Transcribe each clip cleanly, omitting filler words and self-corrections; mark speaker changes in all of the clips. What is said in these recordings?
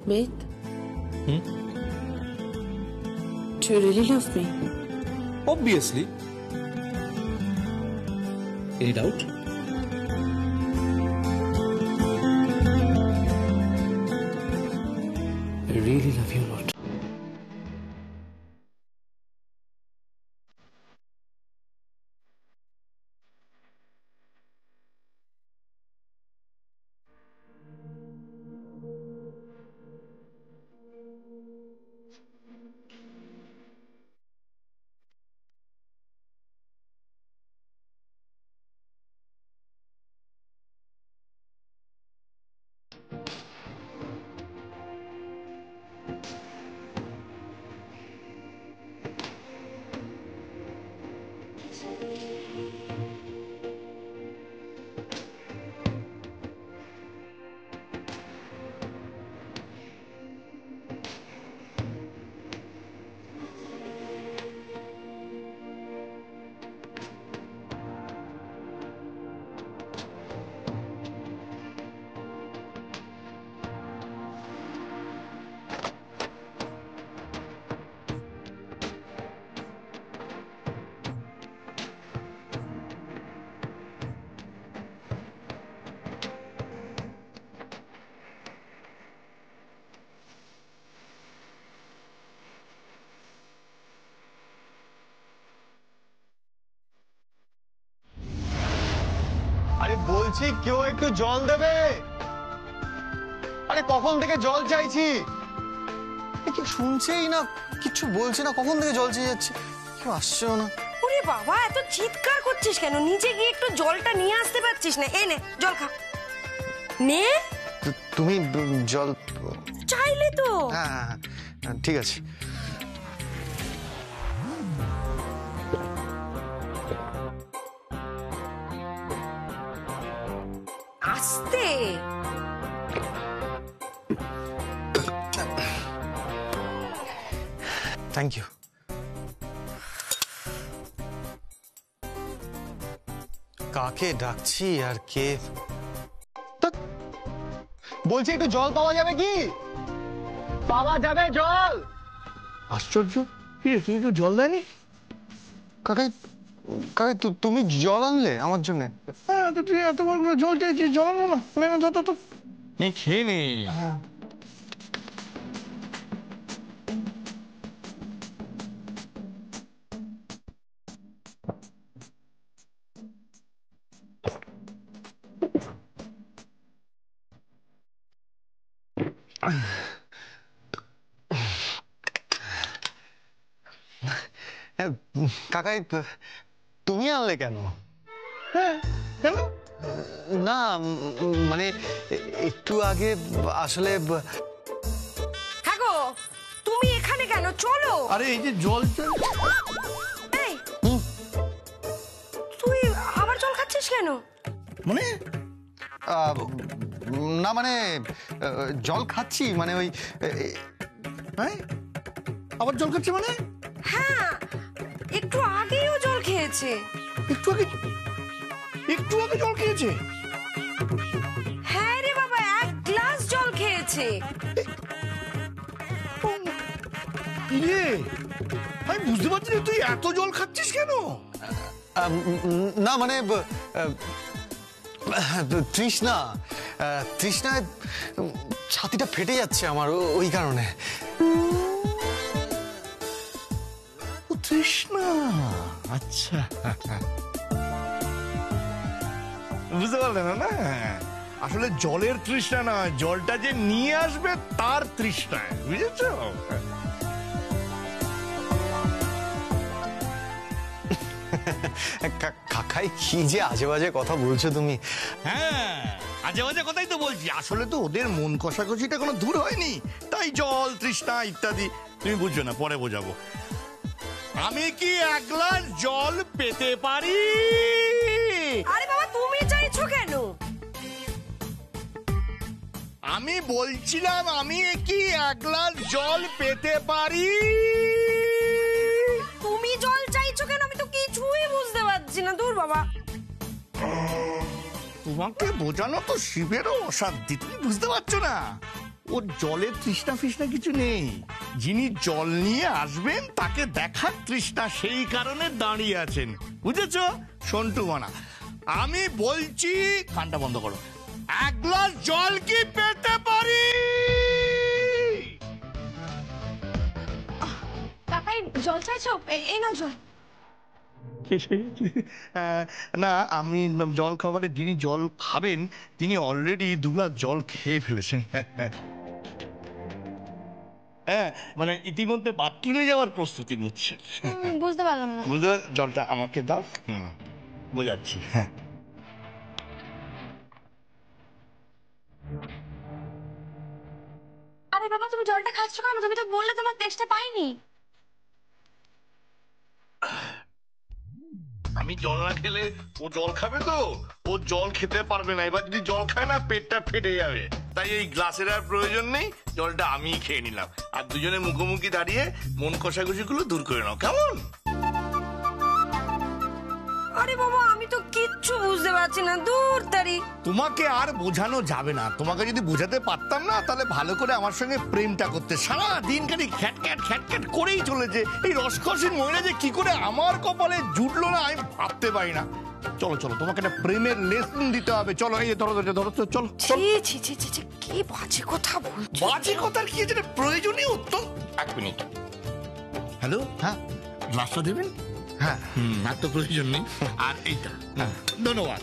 Speaker 1: Ved? Do you really love me?
Speaker 2: Obviously. Any doubt? I really love you a lot.
Speaker 3: আরে বলছি কেউ একটু জল দেবে। আরে কখন থেকে জল চাইছি, কি শুনছেই না, কিছু বলছে না, কখন থেকে জল চেয়ে যাচ্ছে, কেউ আসছেও না।
Speaker 4: ওরে বাবা, এত চিৎকার করছিস কেন? নিচে গিয়ে একটু জলটা নিয়ে আসতে পারছিস না? এই নে জল খা। নে।
Speaker 3: তুমি জল
Speaker 4: চাইলে তো।
Speaker 3: হ্যাঁ ঠিক আছে।
Speaker 4: আস্তে।
Speaker 3: Thank you. কাকে ডাকছি আর কে? বলছি একটু জল পাওয়া যাবে কি? পাওয়া যাবে জল?
Speaker 5: আশ্চর্য, কি তুই একটু জল দেয়নি?
Speaker 3: কাকাই কাকাই তুমি জল আনলে আমার জন্য?
Speaker 5: হ্যাঁ, তো তুই এত বড় করে জল চাইছিস, জল আনো না। তো খেয়ে নে।
Speaker 3: কাকাই তুমি আনলে কেন?
Speaker 5: হ্যাঁ কেন?
Speaker 3: না মানে একটু আগে আসলে।
Speaker 4: হ্যাঁ গো, তুমি এখানে কেন? চলো।
Speaker 5: আরে এই যে জল
Speaker 4: এই তুই আবার জল খাচ্ছিস কেন?
Speaker 5: মানে
Speaker 3: না মানে জল খাচ্ছি মানে ওই।
Speaker 5: হ্যাঁ আবার জল খাচ্ছে মানে?
Speaker 4: হ্যাঁ, একটু আগেও জল খেয়েছে।
Speaker 5: একটু আগে জল খেয়েছে?
Speaker 4: হ্যাঁ রে বাবা, 1 গ্লাস জল খেয়েছে।
Speaker 5: ইয়ে, আমি বুঝতে পারছি না তুই এত জল খাচ্ছিস কেন?
Speaker 3: না মানে তৃষ্ণায় ছাতিটা ফেটে যাচ্ছে আমার, ওই কারণে।
Speaker 5: তৃষ্ণা, আচ্ছা বুঝতে পারলেন না? আসলে জলের তৃষ্ণা না, জলটা যে নিয়ে আসবে তার তৃষ্ণা, বুঝেছ?
Speaker 3: কাকাই কি যে আজে বাজে কথা বলছো তুমি।
Speaker 5: হ্যাঁ আজে বাজে কথাই তো বলছি। আসলে তো ওদের মন কষাকষিটা কোনো দূর হয়নি, তাই জল তৃষ্ণা ইত্যাদি তুমি বুঝছো না, পরে বোঝাবো। আমি কি 1 গ্লাস জল পেতে পারি?
Speaker 4: আরে বাবা, তুমি চাইছো কেন?
Speaker 5: আমি বলছিলাম আমি কি 1 গ্লাস জল পেতে পারি?
Speaker 4: তুমি জল চাইছো কেন? আমি তো কিছুই বুঝতে পারছি না। দূর বাবা,
Speaker 5: তোমাকে বোঝানো তো শিবেরও অসাধ্য, তুমি বুঝতে পারছো না? ওর জলের তৃষ্ণা ফিষ্ণা কিছু নেই। যিনি জল নিয়ে আসবেন তাকে দেখার তৃষ্ণা, সেই কারণে দাঁড়িয়ে আছেন, বুঝেছো সন্টু মানা? আমি বলছি, কানটা বন্ধ করো, এক গ্লাস জল কি পেতে পারি?
Speaker 1: কাকাই জল চাইছো? এই না জল।
Speaker 5: না, আমি জল খাবারে যিনি জল খাবেন তিনি অলরেডি 2 গ্লাস জল খেয়ে ফেলেছেন। হ্যাঁ, মানে ইতিমধ্যে বাথরুমে যাওয়ার প্রস্তুতি নিচ্ছে।
Speaker 1: বুঝতে পারলাম না।
Speaker 5: বুঝতে, জলটা আমাকে দাও। বোঝাচ্ছি। হ্যাঁ,
Speaker 1: আরে বাবা, তুমি জলটা খাচ্ছ কেন? তুমি তো বললে তোমার তেষ্টা পাইনি।
Speaker 5: আমি জল না খেলে ও জল খাবে তো, ও জল খেতে পারবে না। এবার যদি জল খায় না পেটটা ফেটে যাবে, তাই এই গ্লাসের আর প্রয়োজন নেই, জলটা আমিই খেয়ে নিলাম। আর দুজনে মুখোমুখি দাঁড়িয়ে মন কষাকষি গুলো দূর করে নাও, কেমন?
Speaker 4: আরে বাবা, আমি তো কিচ্ছু বুঝতে পারছি না, দূর তারি।
Speaker 5: তোমাকে আর বোঝানো যাবে না। তোমাকে যদি বোঝাতে পারতাম না তাহলে ভালো করে আমার সঙ্গে প্রেমটা করতে। সারা দিন খালি খ্যাটখ্যাট খ্যাটখ্যাট করেই চলেছে। এই রসকসীন মহিলা যে কি করে আমার কপালে জুটলো না আমি ভাবতে পারি না। চলো চলো, তোমাকে একটা প্রেমের লেসন দিতে হবে। চলো, এই ধরো ধরো ধরো, চলো।
Speaker 4: ছি ছি ছি ছি ছি, কি বাজে কথা বলছো।
Speaker 5: বাজে কথার কি আছে? প্রয়োজনীয় উত্তর। 1 মিনিট। হ্যালো, হ্যাঁ, গ্লাসটা দেবেন? হ্যাঁ, আর তো প্রয়োজন নেই। আর এইটা, ধন্যবাদ।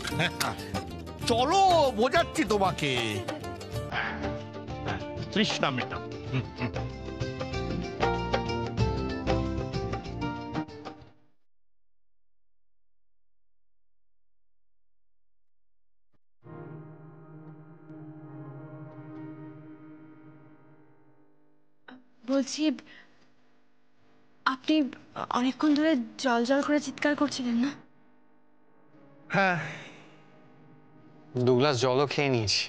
Speaker 5: চলো, বোঝাচ্ছি তোমাকে। তৃষ্ণা মেটাও।
Speaker 1: বলছি, আপনি অনেকক্ষণ ধরে জল জল করে চিৎকার করছিলেন না?
Speaker 3: হ্যাঁ, 2 গ্লাস জলও খেয়ে নিয়েছি।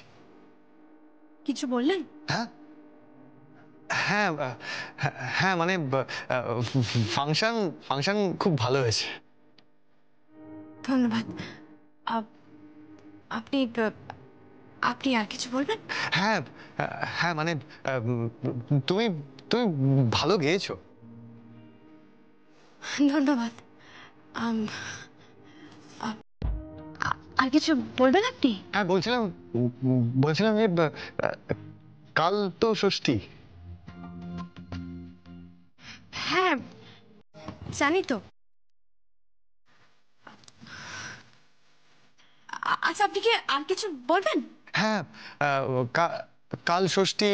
Speaker 1: কিছু বললেন?
Speaker 3: হ্যাঁ হ্যাঁ হ্যাঁ, মানে ফাংশন ফাংশন খুব ভালো হয়েছে।
Speaker 1: ধন্যবাদ। আপনি আপনি আর কিছু বলবেন?
Speaker 3: হ্যাঁ হ্যাঁ, মানে তুমি তুমি ভালো গেয়েছো।
Speaker 1: ধন্যবাদ। আর কিছু বলবেন আপনি?
Speaker 3: হ্যাঁ, বলছিলাম যে কাল তো ষষ্ঠী।
Speaker 1: হ্যাঁ, জানি তো। আচ্ছা, আপনি কি আর কিছু বলবেন?
Speaker 3: হ্যাঁ, কাল ষষ্ঠী,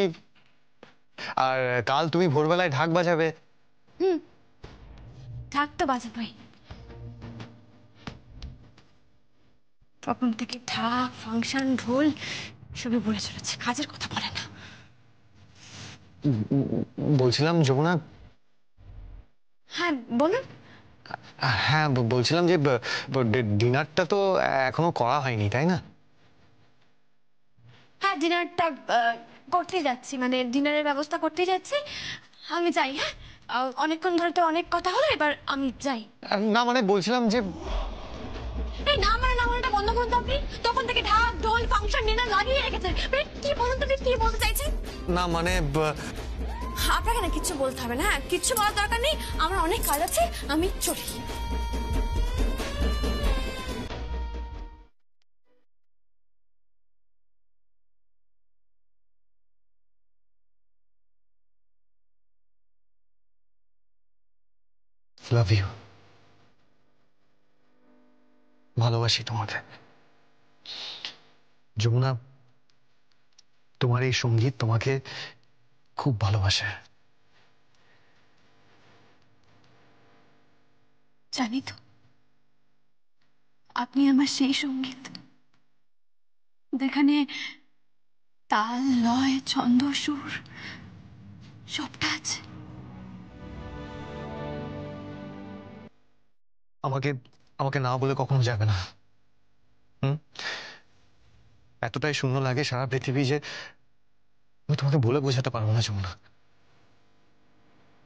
Speaker 3: আর কাল তুমি ভোরবেলায় ঢাক বাজাবে।
Speaker 1: ঢাক তো বাজাবই। তখন থেকে ঢাক, ফাংশন, ঢোল সবই বলে চলেছে, কাজের কথা বলে না।
Speaker 3: বলছিলাম যমুনা।
Speaker 1: হ্যাঁ, বলুন।
Speaker 3: হ্যাঁ, বলছিলাম যে ডিনারটা তো এখনো করা হয়নি, তাই না?
Speaker 1: হ্যাঁ, ডিনারটা করতেই যাচ্ছি, মানে ডিনারের ব্যবস্থা করতেই যাচ্ছি। আমি যাই। হ্যাঁ, অনেকক্ষণ ধরে তো অনেক কথা হলো, এবার আমি যাই।
Speaker 3: না, মানে বলছিলাম যে
Speaker 1: এই না মানেটা বন্ধ করুন তো আপনি। তখন থেকে ঢাক, ঢোল, ফাংশন নিয়ে লাগিয়ে রেখেছে। কি বলুন তো, কি বলতে চাইছেন?
Speaker 3: না, মানে
Speaker 1: আপনাকে না কিচ্ছু বলতে হবে না। হ্যাঁ, কিচ্ছু বলার দরকার নেই, আমার অনেক কাজ আছে, আমি চলি।
Speaker 3: Love you. ভালোবাসি তোমাকে যমুনা। তোমার এই সঙ্গীত তোমাকে খুব ভালোবাসে।
Speaker 1: জানি তো, আপনি আমার সেই সঙ্গীত যেখানে তাল, লয়, ছন্দ, সুর সবটা আছে।
Speaker 3: আমাকে আমাকে না বলে কখনো যাবে না। এতটাই শূন্য লাগে সারা পৃথিবী যে আমি তোমাকে বলে বোঝাতে পারবো না যমুনা।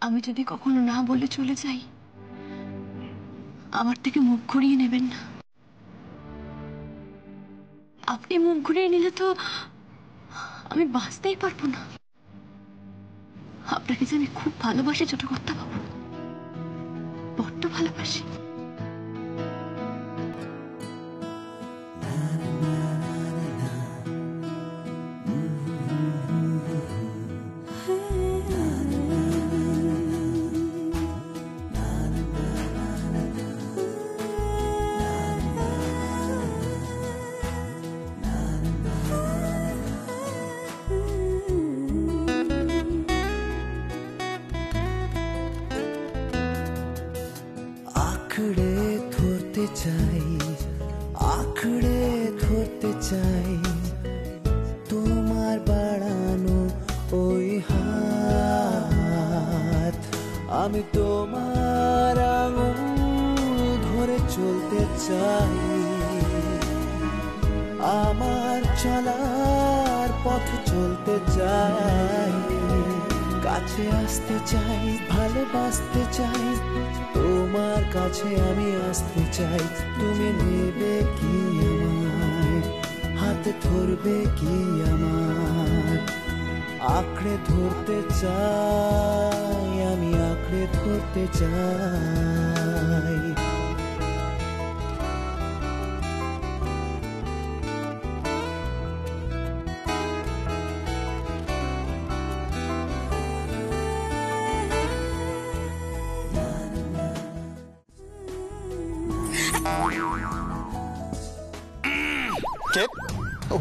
Speaker 1: আমি যদি কখনো না বলে চলে যাই, আমার থেকে মুখ ঘুরিয়ে নেবেন না। আপনি মুখ ঘুরিয়ে নিলে তো আমি বাঁচতেই পারবো না। আপনাকে যে আমি খুব ভালোবাসি ছোট কর্তা বাবু, বড্ড ভালোবাসি।
Speaker 6: আঁকড়ে ধরতে চাই, আঁকড়ে ধরতে চাই তোমার বাড়ানো ওই হাত। আমি তোমার আঙুল ধরে চলতে চাই, আমার চলার পথ চলতে চাই। কাছে আসতে চাই, ভালোবাসতে চাই, তোমার কাছে আমি আসতে চাই। তুমি নেবে কি আমায়, হাতে ধরবে কি আমার? আঁকড়ে ধরতে চাই, আমি আঁকড়ে ধরতে চাই।
Speaker 3: কে? ও,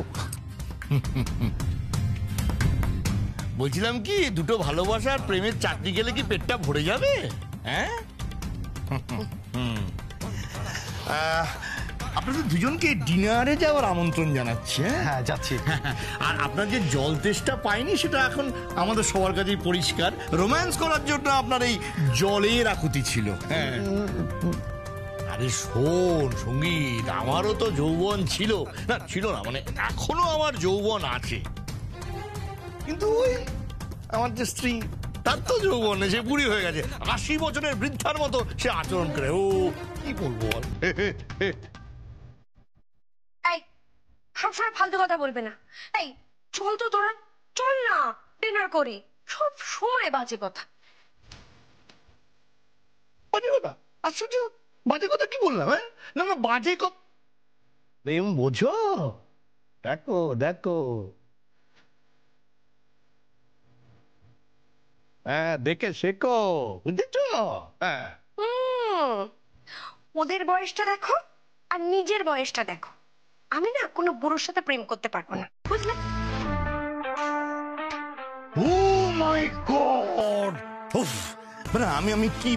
Speaker 5: বলছিলাম কি, দুটো ভালোবাসার প্রেমের চাকরি গেলে কি পেটটা ভরে যাবে? হ্যাঁ, আপনাদের দুজনকে ডিনারে যাওয়ার আমন্ত্রণ জানাচ্ছি।
Speaker 3: হ্যাঁ যাচ্ছি।
Speaker 5: আর আপনার যে জল তেষ্টা পাইনি সেটা এখন আমাদের সবার কাছেই পরিষ্কার। রোম্যান্স করার জন্য আপনার এই জলের আকুতি ছিল। হ্যাঁ, আরে শোন সঙ্গীত, আমারও তো যৌবন ছিল না, ছিল না মানে এখনো আমার যৌবন আছে, কিন্তু ওই আমার যে স্ত্রী, তার তো যৌবন নেই, সে বুড়ি হয়ে গেছে, 80 বছরের বৃদ্ধার মতো সে আচরণ করে। ও কি বলবো বল।
Speaker 4: এই সবসময় ফালতু কথা বলবে না। এই চল তো তোরা, চল না ডিনার করি। সব সময় বাজে কথা।
Speaker 5: বাজে কথা? আশ্চর্য, বাজে কথা কি বললাম? হ্যাঁ না না, বাজে কথা প্রেম বোঝো। দেখো দেখো, হ্যাঁ দেখে শেখো, বুঝেছ? হ্যাঁ,
Speaker 4: ওদের বয়সটা দেখো আর নিজের বয়সটা দেখো। আমি না কোনো বুড়োর সাথে প্রেম করতে পারবো না, বুঝলে?
Speaker 5: ও মাই গড, উফ, মানে আমি কি,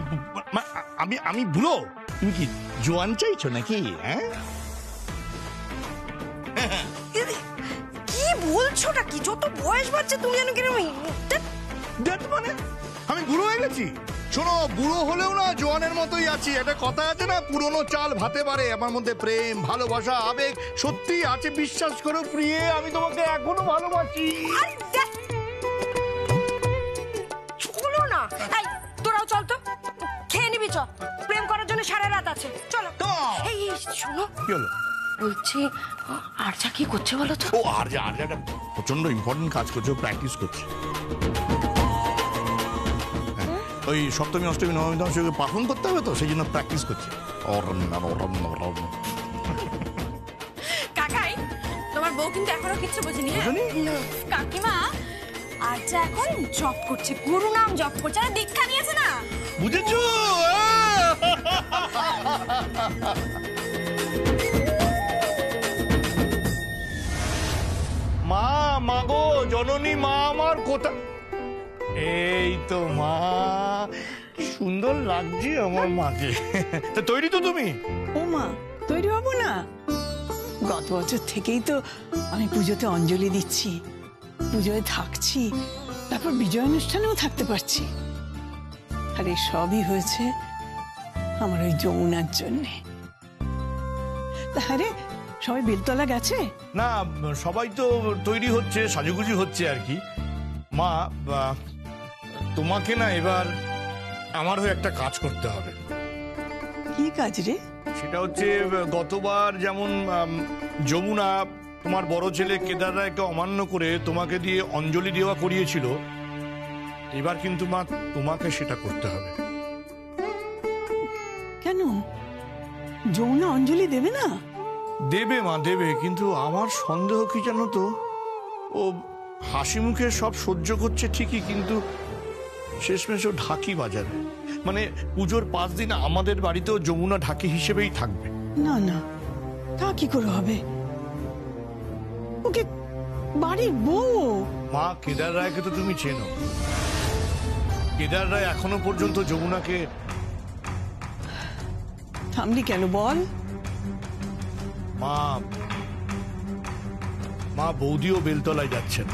Speaker 5: আমি বুড়ো? তুমি কি জোয়ান চাইছো নাকি? হ্যাঁ,
Speaker 4: কি বলছোটা কি? যত বয়স বাড়ছে তুমি যেন কিরকম
Speaker 5: মানে আমি বুড়ো হয়ে গেছি? শোনো, বুড়ো হলেও না জোয়ানের মতোই আছি। একটা কথা আছে না, পুরনো চাল ভাতে পারে। আমার মধ্যে প্রেম, ভালোবাসা, আবেগ সত্যি আছে, বিশ্বাস করো প্রিয়ে, আমি তোমাকে এখনো ভালোবাসি।
Speaker 4: চলো না, এই তোরাও চল তো, খেয়ে নিবি। চল, প্রেম করার জন্য সারা রাত আছে, চলো। এই শোনো,
Speaker 5: কি হলো?
Speaker 4: বলছি আরজা কি করছে বলো তো?
Speaker 5: ও আরজা একটা প্রচন্ড ইম্পর্টেন্ট কাজ করছে, প্র্যাকটিস করছে। ওই সপ্তমী অষ্টমী নবমী দশমীকে পালন করতে হবে তো, সেই জন্য প্র্যাকটিস করছে।
Speaker 7: কাকাই, তোমার বউ কিন্তু এখনো কিচ্ছু বোঝেনি। কাকিমা আরজা এখন জব করছে, গুরু নাম জব করছে, আর দীক্ষা নিয়েছে না,
Speaker 5: বুঝেছো? মা, মাগো জননী, মা আমার কোথা? এই তো মা, কি সুন্দর লাগছে আমার মাকে। তা তৈরি তো তুমি?
Speaker 8: ও মা, তৈরি হবো না? গত বছর থেকেই তো আমি পুজোতে অঞ্জলি দিচ্ছি, পুজোয় থাকছি, তারপর বিজয় অনুষ্ঠানেও থাকতে পারছি। আর এই সবই হয়েছে আমার ওই যমুনার জন্যে। তাহলে সবাই বেলতলা গেছে?
Speaker 5: না, সবাই তো তৈরি হচ্ছে, সাজুগুজি হচ্ছে আর কি। মা, তোমাকে না এবার আমার হয়ে একটা কাজ করতে হবে।
Speaker 8: কি কাজ রে?
Speaker 5: সেটা হচ্ছে, গতবার যেমন যমুনা তোমার বড় ছেলে কেদার রায়কে অমান্য করে তোমাকে দিয়ে অঞ্জলি দেওয়া করিয়েছিল, এবার কিন্তু মা তোমাকে সেটা করতে হবে।
Speaker 8: কেন যমুনা অঞ্জলি দেবে না?
Speaker 5: দেবে মা, দেবে, কিন্তু আমার সন্দেহ কি জানো তো, ও হাসি মুখে সব সহ্য করছে ঠিকই, কিন্তু শেষমেশ ও ঢাকি বাজাবে। মানে পুজোর 5 দিন আমাদের বাড়িতেও যমুনা ঢাকি হিসেবেই থাকবে।
Speaker 8: না না, তা কি করে হবে? ওকে বাড়ির বউ।
Speaker 5: মা, কেদার রায়কে তো তুমি চেনো। কেদার রায় এখনো পর্যন্ত যমুনাকে।
Speaker 8: থামলি কেন বল?
Speaker 5: মা, মা বৌদিও বেলতলায় যাচ্ছেন।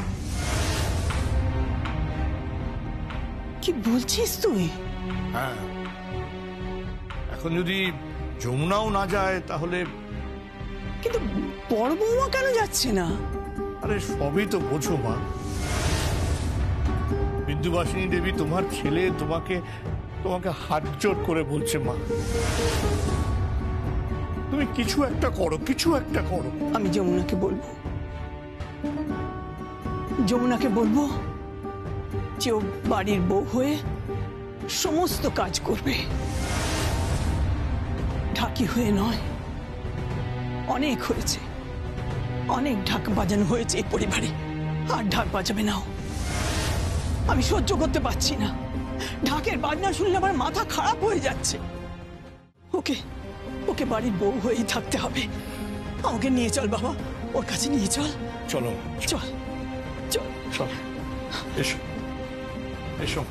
Speaker 8: কি বলছিস তুই?
Speaker 5: হ্যাঁ, এখন যদি যমুনাও না যায় তাহলে।
Speaker 8: কিন্তু বড় বৌমা কেন যাচ্ছে না?
Speaker 5: আরে সবই তো বোঝো মা, বিন্দুবাসিনী দেবী তোমার ছেলে তোমাকে তোমাকে হাত জোর করে বলছে মা, তুমি কিছু একটা করো, কিছু একটা করো।
Speaker 8: আমি যমুনাকে বলবো, যমুনাকে বলবো যে ও বাড়ির বউ হয়ে সমস্ত কাজ করবে, ঢাকি হয়ে নয়। অনেক হয়েছে, অনেক ঢাক বাজানো হয়েছে এই পরিবারে, আর ঢাক বাজাবে নাও। আমি সহ্য করতে পারছি না, ঢাকের বাজনা শুনলে আমার মাথা খারাপ হয়ে যাচ্ছে। ওকে ওকে বাড়ির বউ হয়েই থাকতে হবে। আমাকে নিয়ে চল বাবা, ওর কাছে নিয়ে চল।
Speaker 5: চলো
Speaker 8: চল চল
Speaker 5: চল, এসো এসো।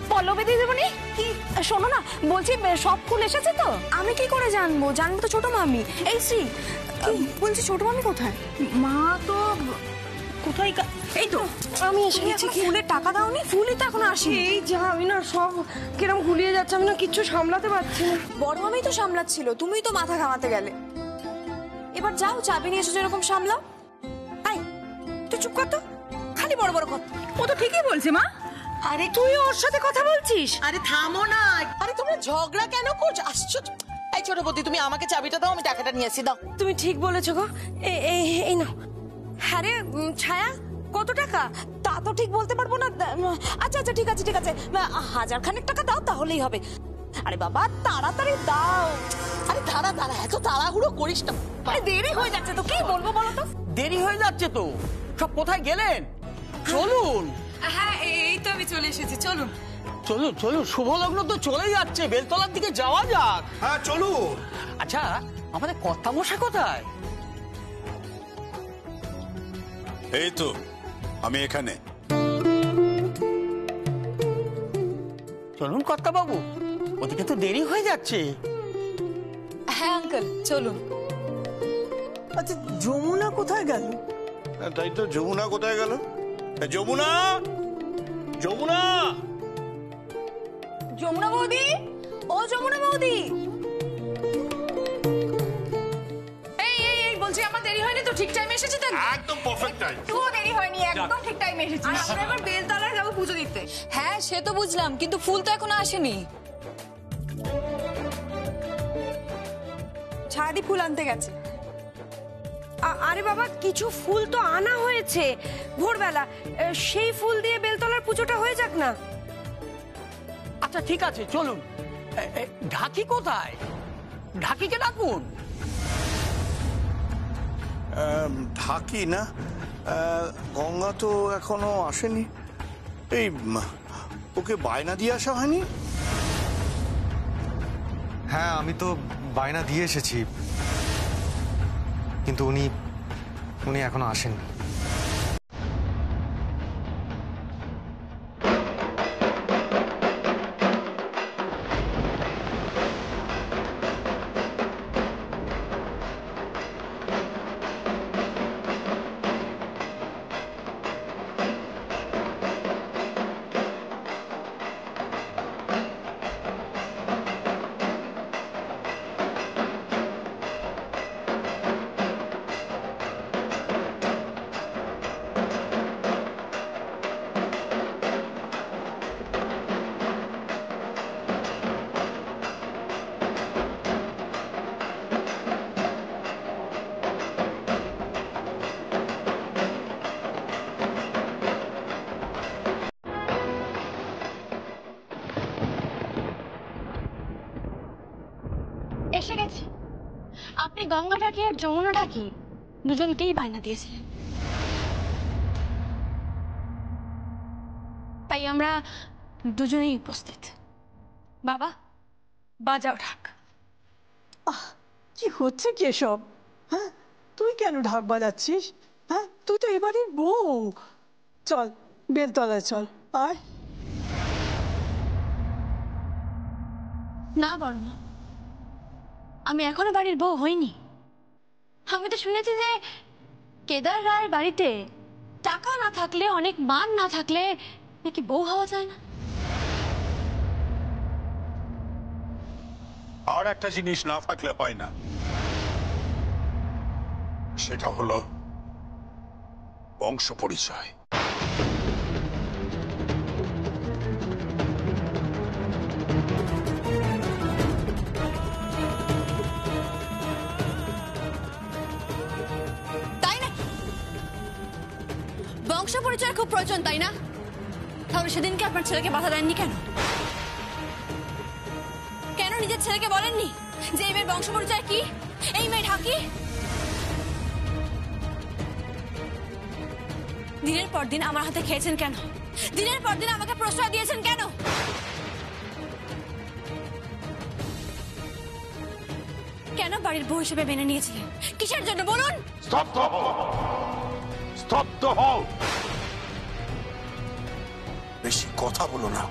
Speaker 7: পল্লবী দিদিমণি, কি শোনো না, বলছি সব ফুল এসেছে তো?
Speaker 4: আমি কি করে জানবো? জানবো তো ছোট মামি। এই শ্রী, বলছি ছোট মামি কোথায়? মা তো কোথায়? এই তো আমি এসে গেছি। ফুলের টাকা দাওনি? ফুলই তো এখনো আসেনি। এই যা, আমি না সব কিরম গুলিয়ে যাচ্ছে, আমি না কিচ্ছু সামলাতে পারছি না।
Speaker 7: বড় মামি তো সামলাচ্ছিল, তুমিই তো মাথা ঘামাতে গেলে। এবার যাও, চাবি নিয়ে এসেছো, এরকম সামলাও।
Speaker 4: আই তুই চুপ কর তো, খালি বড় বড় কথা।
Speaker 9: ও তো ঠিকই বলছে মা।
Speaker 4: আরে তুই ওর সাথে কথা বলছিস?
Speaker 9: আরে থামো না, আরে তোমরা ঝগড়া কেন করছো? আশ্চর্য। এই ছোট বৌদি, তুমি আমাকে চাবিটা দাও, আমি টাকাটা নিয়ে আসি। দাও।
Speaker 4: তুমি ঠিক বলেছো গো। এই নাও। হ্যাঁ রে ছায়া, কত টাকা?
Speaker 7: তা তো ঠিক বলতে পারবো না। আচ্ছা আচ্ছা, ঠিক আছে ঠিক আছে, 1000 খানেক টাকা দাও, তাহলেই হবে। আরে বাবা, তাড়াতাড়ি দাও।
Speaker 9: আরে দাঁড়া দাঁড়া, এত তাড়াহুড়ো করিস না।
Speaker 7: আরে দেরি হয়ে যাচ্ছে তো, কি বলবো বলো তো?
Speaker 9: দেরি হয়ে যাচ্ছে তো, সব কোথায় গেলেন? চলুন।
Speaker 7: হ্যাঁ, এই তো আমি চলে এসেছি, চলুন।
Speaker 9: চলুন চলুন, শুভ লগ্ন তো চলে যাচ্ছে, বেলতলার দিকে যাওয়া যাক।
Speaker 5: হ্যাঁ চলুন।
Speaker 9: আচ্ছা, আমাদের কর্তামশাই কোথায়?
Speaker 10: এই তো আমি এখানে।
Speaker 9: চলুন কর্তাবাবু, ওদিকে তো দেরি হয়ে যাচ্ছে।
Speaker 7: হ্যাঁ আঙ্কেল, চলুন।
Speaker 8: আচ্ছা যমুনা কোথায় গেল?
Speaker 5: তাই তো, যমুনা কোথায় গেল? যমুনা, যমুনা,
Speaker 7: যমুনা বৌদি, ও যমুনা বৌদি। এই এই এই, বলছি আমার দেরি হয়নি তো? ঠিক টাইমে এসেছি তো?
Speaker 5: একদম পারফেক্ট টাইম।
Speaker 7: তো দেরি হয়নি, একদম ঠিক টাইমে এসেছি। আর আমরা এবার বেলতলায় যাবো পুজো দিতে। হ্যাঁ সে তো বুঝলাম, কিন্তু ফুল তো এখনো আসেনি।
Speaker 4: ছায়াদি ফুল আনতে গেছে। আরে বাবা, কিছু ফুল তো আনা হয়েছে ভোরবেলা, সেই ফুল দিয়ে বেলতলার পুজোটা হয়ে যাক না?
Speaker 9: আচ্ছা ঠিক আছে, চলুন। ঢাকি কোথায়? ঢাকিকে ডাকুন।
Speaker 5: ঢাকি না, গঙ্গা তো এখনো আসেনি। এই ওকে বায়না দিয়ে আসা হয়নি?
Speaker 3: হ্যাঁ, আমি তো বায়না দিয়ে এসেছি, কিন্তু উনি এখনো আসেননি।
Speaker 1: এসে গেছি। আপনি গঙ্গাটাকে আর যমুনাটাকে দুজনকেই বায়না দিয়েছিলেন, তাই আমরা দুজনেই উপস্থিত। বাবা, বাজাও ঢাক।
Speaker 8: কি হচ্ছে কি এসব? হ্যাঁ, তুই কেন ঢাক বাজাচ্ছিস? হ্যাঁ, তুই তো এবারের বউ। চল বেলতলায় চল। আয়।
Speaker 1: না বর্মা, আমি এখনো বাড়ির বউ হইনি। আমি তো শুনেছি যে কেদার রায়ের বাড়িতে টাকা না থাকলে, অনেক মান না থাকলে নাকি বউ হওয়া যায় না।
Speaker 10: আর একটা জিনিস না থাকলে হয় না, সেটা হলো বংশ পরিচয়।
Speaker 7: তাই না? বংশ পরিচয় খুব প্রয়োজন, তাই না? তাহলে সেদিনকে আপনার ছেলেকে বাধা দেননি কেন? কেন নিজের ছেলেকে বলেননি যে এই মেয়ের বংশ পরিচয় কি, এই মেয়ে ঢাকি? দিনের পর দিন আমার হাতে খেয়েছেন কেন? দিনের পর দিন আমাকে প্রশ্রয় দিয়েছেন কেন? কেন বাড়ির বউ হিসেবে মেনে নিয়েছিলেন? কিসের জন্য বলুন?
Speaker 10: স্তব্ধ হও, স্তব্ধ হও। বেশি কথা বলো না।